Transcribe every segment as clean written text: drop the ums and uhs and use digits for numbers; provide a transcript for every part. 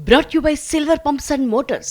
brought you by Silver Pumps and Motors.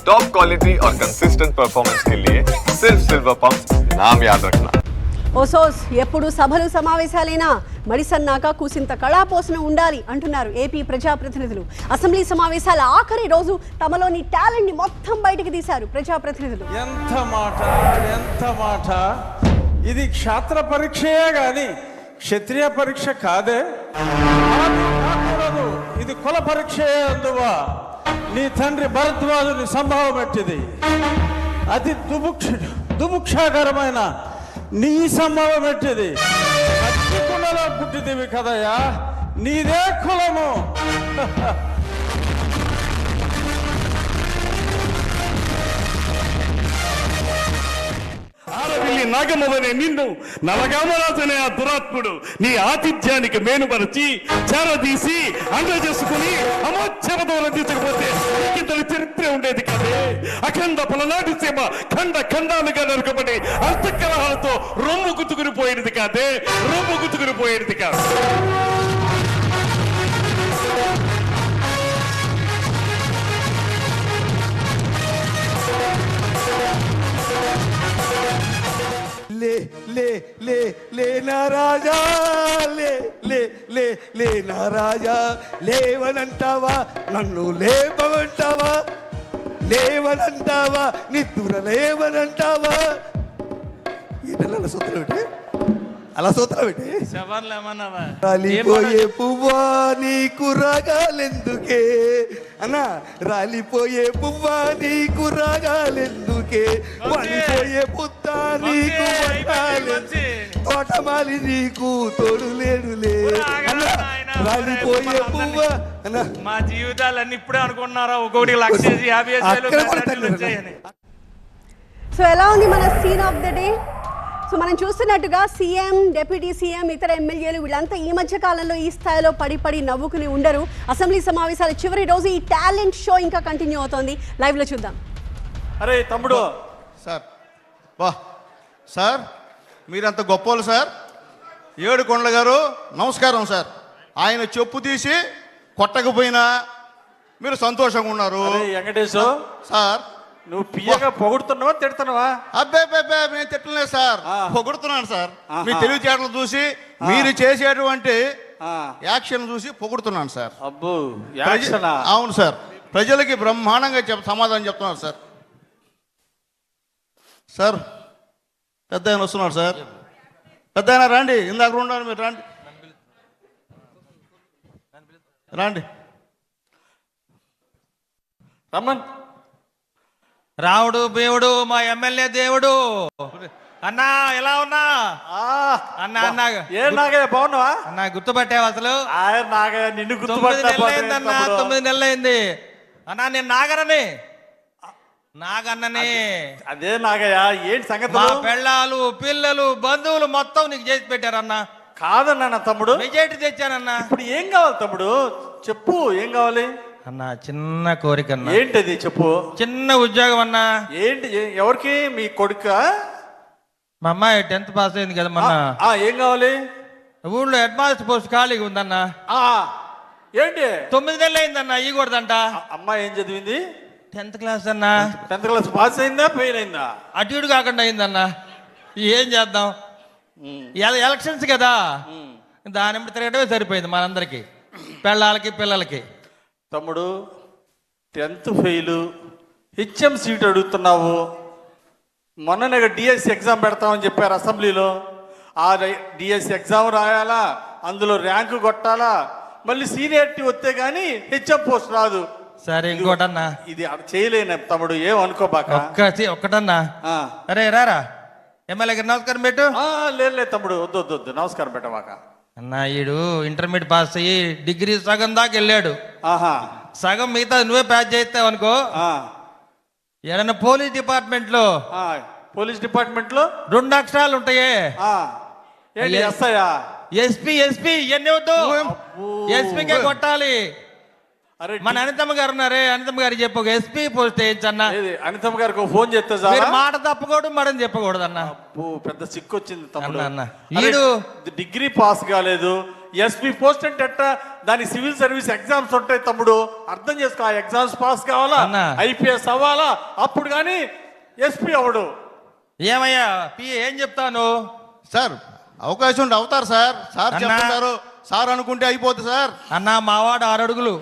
Top quality और consistent performance के लिए सिर्फ सिल्वर पंप्स नाम याद रखना. ఓసోస్ ఎప్పుడు సభలు సమావేశాలైనా మడిసన్నాక కూసింత కళాపోసన ఉండాలి అంటున్నారు ఏపీ ప్రజాప్రతినిధులు. అసెంబ్లీ సమావేశాల ఆఖరి రోజు తమలోని టాలెంట్ ని మొత్తం బయటికి తీశారు ప్రజాప్రతినిధులు. ఎంత మాట ఇది క్షాత్ర పరీక్షయే గాని క్షత్రియ పరీక్ష కాదే. ఇది కుల పరీక్షయే. అందువా నీ తండ్రి భరద్వాజుని సంభవం పెట్టింది. అతి దుభుక్షాకరమైన నీ సంభవం పెట్టింది. అతి కులలో పుట్టిదివి కదయ్యా, నీదే కులము. ఆడపిల్లి నాగమ్మవనే నిన్ను నలగామరాజనే ఆ దురాత్ముడు నీ ఆతిథ్యానికి మేనుపరిచి చేరదీసి అండ చేసుకుని అమోచ్చపదవులను తీర్చకపోతే ఇతని చరిత్ర ఉండేది కాదే. అఖండ పలనాటి సీమ ఖండ ఖండాలుగా నరుకబడి అంతఃకలహాలతో రొమ్ము గుర్తుకుని పోయేది కాదే, రొమ్ము గుర్తుకుని పోయేది కాదు. లే లే లే లే నా రాజా, లే లే లే లే నా రాజా, లేవనంటావా నన్ను లేపమంటావా, లేవనంటావా నిద్దుర లేవనంటావా. ఏంటలా అలా సూత్రం ఏంటి, అలా సూత్రం ఏంటి? రాలిపోయే పువ్వా నీకు రాగాలెందుకే అన్నా, రాలిపోయే పువ్వా నీకు రాగాలెందుకే, వాలిపోయే పుత్త నీకు తోటమాలి నీకు తోడు లేడులే అన్నా, రాలిపోయే పువ్వా అన్నా. మా జీవితాలన్నీ ఇప్పుడే అనుకున్నారా, ఒకటి 1,50,000 సో ఎలా ఉంది మన scene of the day? So మనం చూస్తున్నట్టుగా సీఎం, డిప్యూటీ సీఎం, ఇతర ఎమ్మెల్యేలు వీళ్ళంతా ఈ మధ్య కాలంలో ఈ స్థాయిలో పడి నవ్వుకుని ఉండరు. అసెంబ్లీ సమావేశాల చివరి రోజు ఈ టాలెంట్ షో ఇంకా కంటిన్యూ అవుతోంది. లైవ్ లో చూద్దాం. అరే తమ్ముడు సార్, వా సార్ మీరంత గొప్పలు సార్. ఏడుకొండల గారు నమస్కారం సార్. ఆయన చెప్పు తీసి కొట్టకపోయినా మీరు సంతోషంగా ఉన్నారు. వెంకటేశు సార్, నువ్వు పియ్యగా పొగుడుతున్నావా తిడుతున్నావా? అబ్బే నేను తిట్టలేదు సార్, పొగుడుతున్నాను సార్. మీ తెలివితేటలు చూసి మీరు చేసేటువంటి యాక్షన్ చూసి పొగుడుతున్నాను సార్. అబ్బో యాక్షన్? అవును సార్, ప్రజలకి బ్రహ్మాండంగా సమాధానం చెప్తున్నారు సార్. సార్ పెద్ద ఆయన వస్తున్నారు సార్. పెద్ద ఆయన రండి, ఇందాక ఉండాలి మీరు రండి రండి. రమ్మన్. రావుడు దేవుడు మా ఎమ్మెల్యే దేవుడు. అన్నా ఎలా ఉన్నా? అన్నా అన్నా ఏ నాగయ్య బాగున్నావా? అన్నా గుర్తుపట్టావు అసలు? నాగయ్య నిన్ను 9 నెలలైంది అన్నా. నేను నాగరని, నాగన్నని. అదే నాగయ్య, ఏంటి సంగతి? మా పెళ్ళాలు పిల్లలు బంధువులు మొత్తం నీకు చేసి పెట్టారన్నా. కాదన్నా తమ్ముడు, మెజారిటీ తెచ్చానన్నా. ఇప్పుడు ఏం కావాలి తమ్ముడు చెప్పు, ఏం కావాలి? అన్నా చిన్న కోరిక అన్నా. ఏంటది చెప్పు. చిన్న ఉద్యోగం అన్నా. ఏంటి? ఎవరికి? మీ కొడుక? మా అమ్మాయి 10th పాస్ అయింది కదా మొన్న. ఏం కావాలి? ఊళ్ళో హెడ్ మాస్టర్ పోస్ట్ ఖాళీగా ఉందన్నా. ఏంటి 9 నెలలు అయిందన్నా, ఇవ్వకూడదంట. అమ్మాయి ఏం చదివింది? 10th క్లాస్ అన్నా. 10th క్లాస్ పాస్ అయిందా ఫెయిల్ అయిందా? అటు ఇటు కాకుండా అయిందన్నా. ఏం చేద్దాం, ఎలక్షన్స్ కదా, దాని బట్టి తిరగడమే సరిపోయింది మనందరికి, పెళ్ళాలకి పిల్లలకి. తమ్ముడు 10th ఫెయిల్, హెచ్ఎం సీట్ అడుగుతున్నావు. మొన్ననే డిఎస్సి ఎగ్జామ్ పెడతామని చెప్పారు అసెంబ్లీలో. ఆ డిఎస్సి ఎగ్జామ్ రాయాలా, అందులో ర్యాంకు కొట్టాలా, మళ్ళీ సీనియారిటీ వస్తే కానీ హెచ్ఎం పోస్ట్ రాదు. సరే ఇంకోటన్నా, ఇది చేయలేను తమ్ముడు, ఏం అనుకోబాక. ఒక్కటన్నా. అరే రారా ఎమ్మెల్యే గారు నమస్కారం పెట్టు. లేదు తమ్ముడు, వద్దు నమస్కారం పెట్టమాక. అన్నా ఈడు ఇంటర్మీడియట్ పాస్ అయ్యి డిగ్రీ సగం దాకా వెళ్ళాడు. సగం మిగతా నువ్వే ప్యాచ్ చేస్తావు అనుకో. ఏదైనా పోలీస్ డిపార్ట్మెంట్ లో 2 అక్షరాలు ఉంటాయే, ఎస్పీ ఇవన్నీ వద్దు, ఎస్పీకే కొట్టాలి. మన అనితమ్మ గారు ఉన్నారే, అనితమ్మ గారికి చెప్పు ఎస్పీ పోస్ట్ వేయించన్నా. అనితమ్మ గారికి ఫోన్ చేస్తే మాట తప్పకూడదు మడని చెప్పకూడదు అన్న. పెద్ద సిక్కు వచ్చింది తమ్ముడు. వీడు డిగ్రీ పాస్ కాలేదు, ఎస్పీ పోస్ట్ అంటే ఎట్టా, దాని సివిల్ సర్వీస్ ఎగ్జామ్స్ ఉంటాయి తమ్ముడు, అర్థం చేసుకో. ఆ ఎగ్జామ్స్ పాస్ కావాలా, అన్నా. ఐపీఎస్ అవ్వాలా, అప్పుడు కానీ ఎస్పీ అవడు. ఏమయ్యా పిఏ ఏం చెప్తాను? సార్ అవకాశం ఉంటే అవుతారు సార్. సార్ అన్నా. చెప్తారు, సార్ అనుకుంటే అయిపోతుంది సార్. అన్నా మావాడు 6 అడుగులు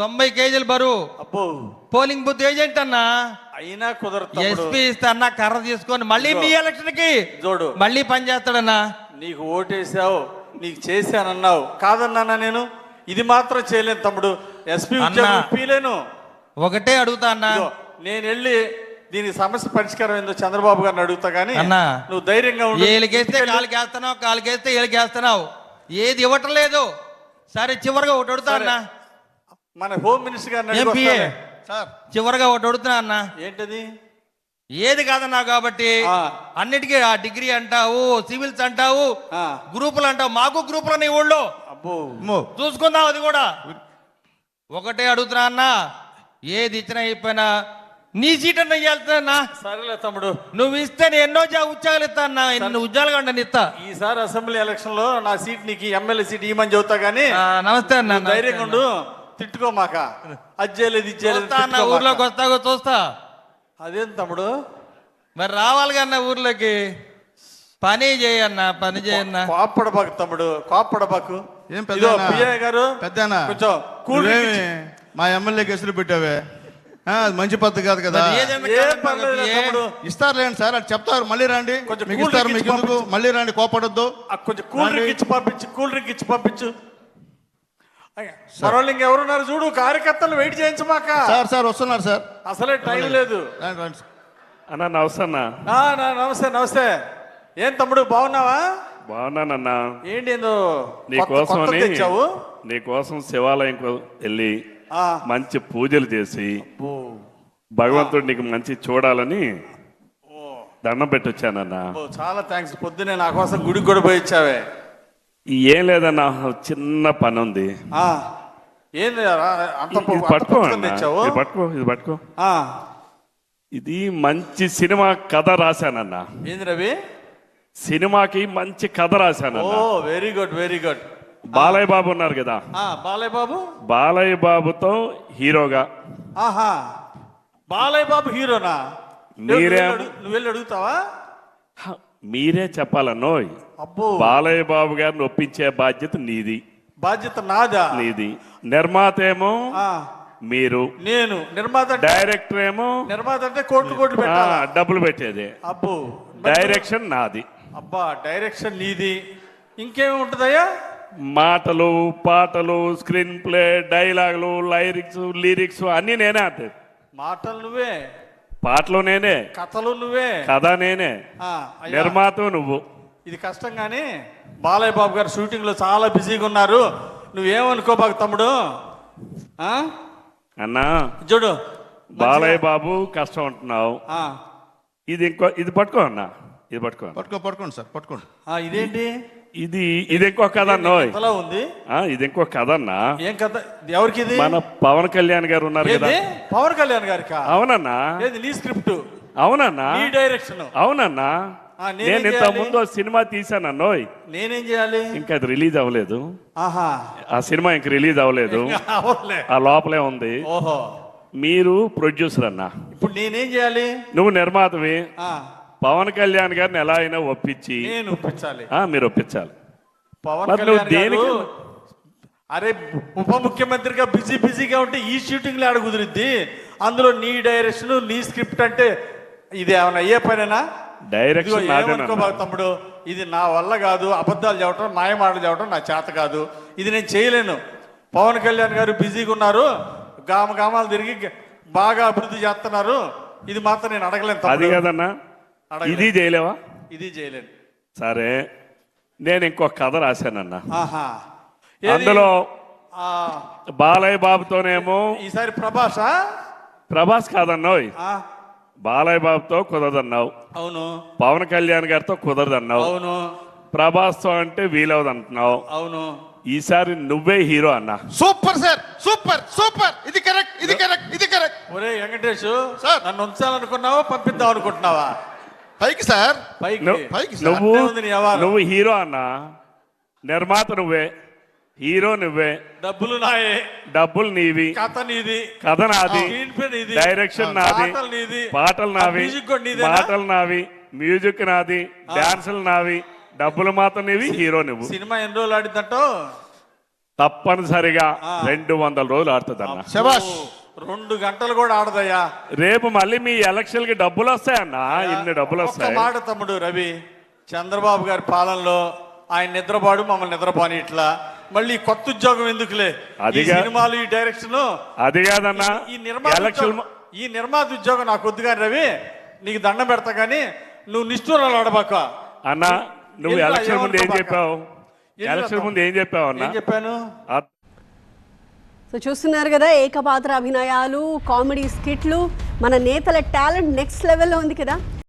90 కేజీలు బరువు, అబ్బో పోలింగ్ బూత్ ఏజెంట్ అన్నా. అయినా కుదరదు. ఎస్పీ ఇస్తే అన్న కర్ర తీసుకొని మళ్ళీ మీ ఎలక్షన్ కి చూడు, మళ్ళీ పని చేస్తాడన్నా. నీకు ఓటేసావు, నీకు చేశానన్నావు, కాదన్నానా నేను? ఇది మాత్రం చేయలేను తమ్ముడు, ఎస్పీ ఉద్యోగం ఇప్పలేను. ఒకటే అడుగుతా అన్నా, నేను వెళ్ళి దీనికి సమస్య పరిష్కారం ఏందో చంద్రబాబు గారిని అడుగుతా గానీ అన్నా నువ్వు ధైర్యంగా ఉండు. ఏలికేస్తే కాలుకేస్తున్నావు, కాలుకేస్తే ఏలికేస్తున్నావు, ఏది ఇవ్వటం లేదు. సరే చివరిగా ఒకటి అడుగుతా అన్నా, మన హోమ్ మినిస్టర్ గారిని ఏం పిఏ? సార్ చివరిగా ఒకటి అడుగుతున్నా అన్నా, ఏంటది? ఏది కాదన్నా కాబట్టి అన్నిటికీ ఆ డిగ్రీ అంటావు, సివిల్స్ అంటావు, గ్రూపులు అంటావు. మాకు గ్రూపులు నీ ఊళ్ళో అబ్బో చూసుకుందాం. అది కూడా ఒకటే అడుగుతున్నా అన్నా, ఏది ఇచ్చినా అయిపోయినా నీ సీట్ అన్న ఇయ్యాల్సిన. సరేలే తమ్ముడు, నువ్వు ఇస్తే నేను ఎన్నో ఉద్యోగాలు ఇస్తా అన్నా, ఎన్ని ఉద్యోగాలు కంటే ఇస్తా. ఈసారి అసెంబ్లీ ఎలక్షన్ లో నా సీట్ నీకు ఎమ్మెల్యే సీట్ ఇవ్వమని చెబుతా గానీ. నమస్తే అన్న, ధైర్యంగా ఉండు, తిట్టుకోమాక. అది చేయలేదు, ఇది చేయలేదు అన్న, ఊర్లోకి వస్తాగో చూస్తా. అదేం తమ్ముడు, మరి రావాలి అన్న ఊర్లోకి, పని చేయన్నా, పని చేయన్నా. కోప్పడబాకు తమ్ముడు, కోప్పడబాకు. ఏం ఇదిగో పెద్ద పిఏ గారు, పెద్దనా కొంచెం కూల్ డ్రింక్ నువ్వేమి మా ఎమ్మెల్యేకి ఎసురు పెట్టావే? అది మంచి పద్ధతి కాదు కదా. ఏం పర్లేదు తమ్ముడు, ఇస్తారులేండి సార్, అది చెప్తారు. మళ్ళీ రండి, కొంచెం మీకు కూల్ ఇస్తారు, డ్రింక్ మీకు ఇచ్చి ఎందుకు? మళ్ళీ రండి, కోపడొద్దు. కొంచెం కూల్ డ్రింక్ ఇచ్చి పంపించు, కూల్ డ్రింక్ ఇచ్చి పంపించు. మరోళ్ళు ఇంకెవరున్నారు చూడు, కార్యకర్తలు వెయిట్ చేయించమాక. సార్ సార్ వస్తున్నారు సార్, అసలే టైం లేదు. రండి, రండి. అన్నా నమస్తే అన్న. నమస్తే నమస్తే. ఏం తమ్ముడు బాగున్నావా? బాగున్నానన్నా. ఏంటి ఏందో నీకోసమని తెచ్చావు? నీకోసం శివాలయం వెళ్ళి మంచి పూజలు చేసి భగవంతుడు నీకు మంచి చూడాలని దండం పెట్టొచ్చానన్నా. చాలా థ్యాంక్స్. పొద్దునే నా కోసం గుడికి కూడా పోయి ఇచ్చావే. ఏం లేదన్నా, చిన్న పని ఉంది. ఏంది అంత ఇది పట్టుకో అన్నా, తెచ్చావు? ఇది పట్టుకో, ఇది పట్టుకో. ఇది మంచి సినిమా కథ రాశానన్నా. ఏంది రవి? సినిమాకి మంచి కథ రాశానన్నా. Oh very good, very good. Balayya Babu ఉన్నారు కదా, బాలయ్య బాబు, బాలయ్య బాబుతో హీరోగా. ఆహా, బాలయ్య బాబు హీరోనా? నువ్వు వెళ్ళి అడుగుతావా? మీరే చెప్పాలన్నోయ్. అబ్బో, బాలయ్య బాబు గారిని ఒప్పించే బాధ్యత నీది. బాధ్యత నాదా? నీది. నిర్మాత ఏమో మీరు, నేను నిర్మాత. డైరెక్టర్ ఏమో, నిర్మాత అంటే కోట్లు కోట్లు పెట్టాలా? డబ్బులు పెట్టేది. అబ్బో, డైరెక్షన్ నాది. అబ్బా, డైరెక్షన్ నీది. ఇంకేమి ఉంటుందయ్యా? మాటలు, పాటలు, స్క్రీన్ ప్లే, డైలాగులు, లిరిక్స్ అన్ని నేనే. అంటే మాటలు నువ్వే, పాటలు నేనే, కథలు నువ్వే, కథ నేనే, నిర్మాత నువ్వు. ఇది కష్టం కానీ బాలయ్య బాబు గారు షూటింగ్ లో చాలా బిజీగా ఉన్నారు. నువ్వేమనుకోబాకు తమ్ముడు. అన్నా చూడు, బాలయ్య బాబు కష్టం అంటున్నావు. ఇది పట్టుకో అన్నా, ఇది పట్టుకోండి సార్, పట్టుకోండి. ఇదేంటి? ఇది ఇంకో కథ అన్నోయ్. ఉంది. ఇది ఇంకో కథ అన్నా. ఏం కథ? ఎవరికి ఇది? మన పవన్ కళ్యాణ్ గారు ఉన్నారు కదా. పవన్ కళ్యాణ్ గారికి? అవునన్నా. నీ స్క్రిప్ట్? అవునన్నా. నీ డైరెక్షన్? అవునన్నా. నేను ఇంత ముందు సినిమా తీసానన్నోయ్. నేనేం చేయాలి? ఇంకా అది రిలీజ్ అవ్వలేదు. ఆహా, ఆ సినిమా ఇంక రిలీజ్ అవ్వలేదు, ఆ లోపలే ఉంది. ఓహో, మీరు ప్రొడ్యూసర్ అన్నా. ఇప్పుడు నేనేం చేయాలి? నువ్వు నిర్మాతవి. పవన్ కళ్యాణ్ గారిని ఎలా అయినా ఒప్పించి నేను ఒప్పించాలి. మీరు ఒప్పించాలి. పవన్ కళ్యాణ్ గారు అరే ఉప ముఖ్యమంత్రిగా బిజీగా ఉంటే ఈ షూటింగ్ లో కుదిరిద్ది. అందులో నీ డైరెక్షన్, నీ స్క్రిప్ట్ అంటే ఇది ఏమైనా అయ్యే పనేనా? డైరెక్షన్ తమ్ముడు, ఇది నా వల్ల కాదు. అబద్ధాలు చెప్పడం, మాయమాటలు చెప్పడం నా చేత కాదు. ఇది నేను చేయలేను. పవన్ కళ్యాణ్ గారు బిజీగా ఉన్నారు, గామాలు తిరిగి బాగా అభివృద్ధి చేస్తున్నారు. ఇది మాత్రం నేను అడగలేను. అది కదన్నా, ఇది చేయలేవా? ఇది చేయలేను. సరే, నేను ఇంకో కథ రాశానన్నా. అందులో బాలయ్య బాబుతోనేమో ఈసారి ప్రభాస్ కాదన్నావు. బాలయ్య బాబుతో కుదరదన్నావు. అవును. పవన్ కళ్యాణ్ గారితో కుదరదన్నావు. అవును. ప్రభాస్తో అంటే వీలవదు అంటున్నావు. అవును. ఈసారి నువ్వే హీరో అన్నా. Super sir, super super. ఇది కరెక్ట్, ఇది కరెక్ట్, ఇది కరెక్ట్. ఒరే వెంకటేష్, సార్ నన్ను ఉంచాలనుకున్నావా, పంపిద్దాం అనుకుంటున్నావా? పైకి సార్, పైకి. నువ్వు హీరో అన్నా. నిర్మాత నువ్వే, హీరో నువ్వే, డబ్బులు నాయే, డబ్బులు నీవి, కథ నీది, కథ నాది, స్క్రీన్ ప్లే నీది, డైరెక్షన్ నాది, పాటలు నీది, పాటలు నావి, మ్యూజిక్ కూడా నీదేనా? పాటలు నావి, మ్యూజిక్ నాది, డాన్సులు నావి, డబ్బులు మాత్రం నీవి, హీరో నువ్వు. సినిమా ఎన్ని రోజులు ఆడిద్దంటో? తప్పనిసరిగా 200 రోజులు ఆడుతుందన్న. శబాష్. 2 గంటలు కూడా ఆడదయ్యా. రేపు మళ్ళీ మీ ఎలక్షన్ కి డబ్బులు వస్తాయన్న, ఇన్ని డబ్బులు ఒక్క వస్తాయి. మాట తమ్ముడు రవి, చంద్రబాబు గారి పాలనలో ఆయన నిద్రపాడు, మమ్మల్ని నిద్రపోని ఇట్లా మళ్ళీ కొత్త ఉద్యోగం ఎందుకులే, ఈ అదిగా- సినిమాలు, ఈ డైరెక్షన్, అది కాదన్న, ఈ నిర్మాత ఎలక్షన్ ఉద్యోగం- ఈ నిర్మాత ఉద్యోగం నాకు వద్దు కానీ రవి, నీకు దండం పెడతా కానీ నువ్వు నిష్ఠూరాలు ఆడబాక అన్న. నువ్వు ఎందుకు ఎలక్షన్ ముందు ఏం ఏమనుకోబాక? చెప్పావు? ఎందుకు ఎలక్షన్ అర్థం? ముందు ఏం చెప్పావు అన్న? ఏం చెప్పాను? సో చూస్తున్నారు కదా, ఏకపాత్ర అభినయాలు, కామెడీ స్కిట్లు, మన నేతల టాలెంట్ నెక్స్ట్ లెవెల్లో ఉంది కదా.